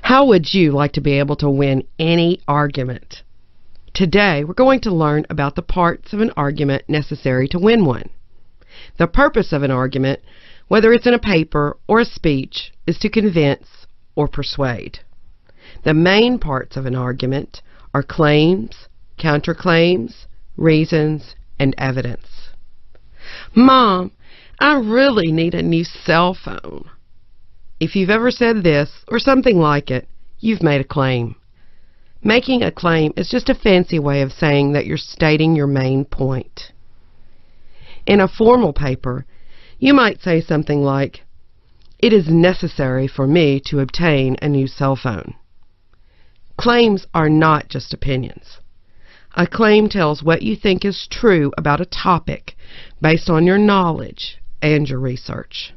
How would you like to be able to win any argument? Today, we're going to learn about the parts of an argument necessary to win one. The purpose of an argument, whether it's in a paper or a speech, is to convince or persuade. The main parts of an argument are claims, counterclaims, reasons, and evidence. Mom, I really need a new cell phone. If you've ever said this or something like it, you've made a claim. Making a claim is just a fancy way of saying that you're stating your main point. In a formal paper, you might say something like, "It is necessary for me to obtain a new cell phone." Claims are not just opinions. A claim tells what you think is true about a topic based on your knowledge and your research.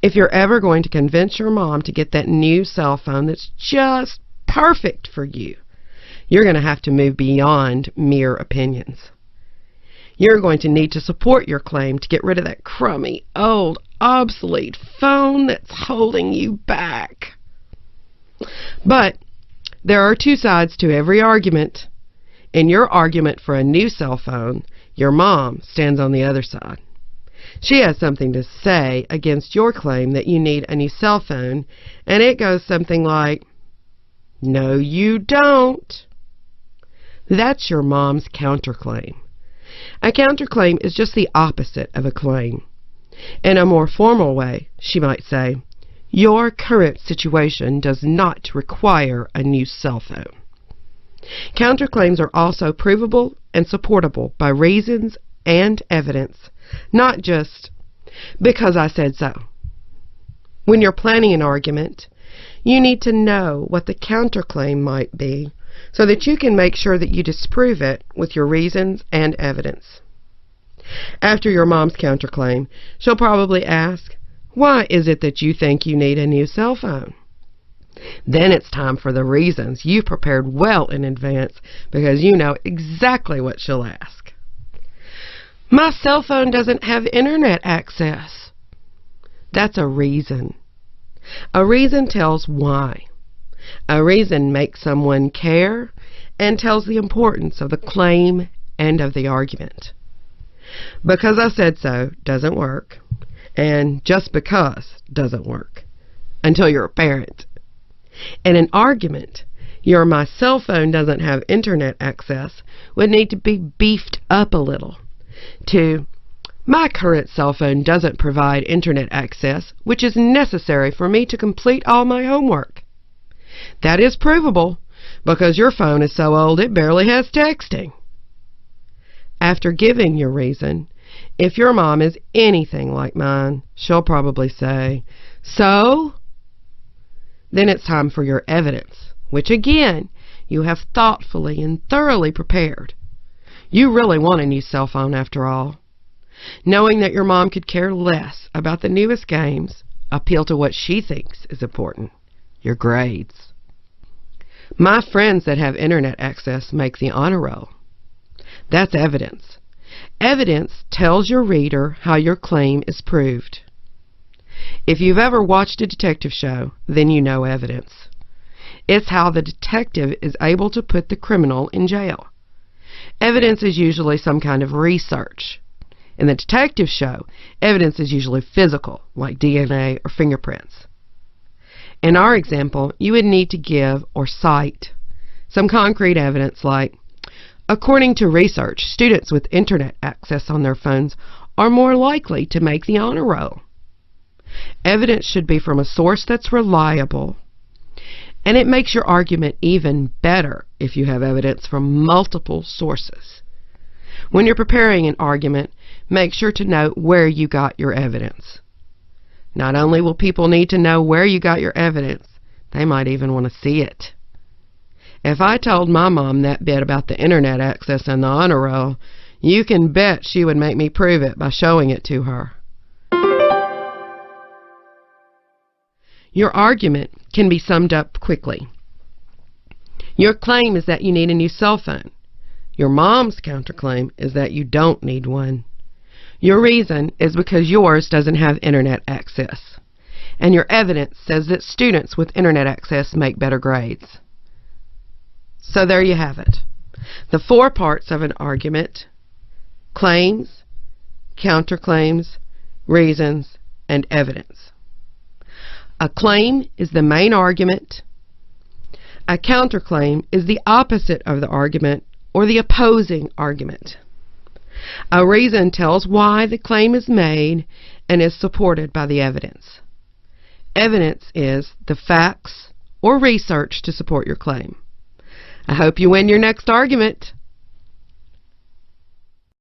If you're ever going to convince your mom to get that new cell phone that's just perfect for you, you're going to have to move beyond mere opinions. You're going to need to support your claim to get rid of that crummy, old, obsolete phone that's holding you back. But there are two sides to every argument. In your argument for a new cell phone, your mom stands on the other side. She has something to say against your claim that you need a new cell phone, and it goes something like, "No, you don't." That's your mom's counterclaim. A counterclaim is just the opposite of a claim. In a more formal way, she might say, "Your current situation does not require a new cell phone." Counterclaims are also provable and supportable by reasons and evidence, not just "because I said so." When you're planning an argument, you need to know what the counterclaim might be so that you can make sure that you disprove it with your reasons and evidence. After your mom's counterclaim, she'll probably ask, "Why is it that you think you need a new cell phone?" Then it's time for the reasons you've prepared well in advance because you know exactly what she'll ask. "My cell phone doesn't have internet access." That's a reason. A reason tells why. A reason makes someone care and tells the importance of the claim and of the argument. "Because I said so" doesn't work, and "just because" doesn't work until you're a parent. In an argument, your "my cell phone doesn't have internet access" would need to be beefed up a little to "my current cell phone doesn't provide internet access, which is necessary for me to complete all my homework." That is provable because your phone is so old it barely has texting. After giving your reason, if your mom is anything like mine, she'll probably say, "So?" Then it's time for your evidence, which again, you have thoughtfully and thoroughly prepared. You really want a new cell phone after all. Knowing that your mom could care less about the newest games, appeal to what she thinks is important, your grades. "My friends that have internet access make the honor roll." That's evidence. Evidence tells your reader how your claim is proved. If you've ever watched a detective show, then you know evidence. It's how the detective is able to put the criminal in jail. Evidence is usually some kind of research. In the detective show, evidence is usually physical, like DNA or fingerprints. In our example, you would need to give or cite some concrete evidence like, "According to research, students with internet access on their phones are more likely to make the honor roll." Evidence should be from a source that's reliable, and it makes your argument even better if you have evidence from multiple sources. When you're preparing an argument, make sure to note where you got your evidence. Not only will people need to know where you got your evidence, they might even want to see it. If I told my mom that bit about the internet access and the honor roll, you can bet she would make me prove it by showing it to her. Your argument can be summed up quickly. Your claim is that you need a new cell phone. Your mom's counterclaim is that you don't need one. Your reason is because yours doesn't have internet access. and your evidence says that students with internet access make better grades. So there you have it. The 4 parts of an argument: claims, counterclaims, reasons, and evidence. A claim is the main argument. A counterclaim is the opposite of the argument or the opposing argument. A reason tells why the claim is made and is supported by the evidence. Evidence is the facts or research to support your claim. I hope you win your next argument.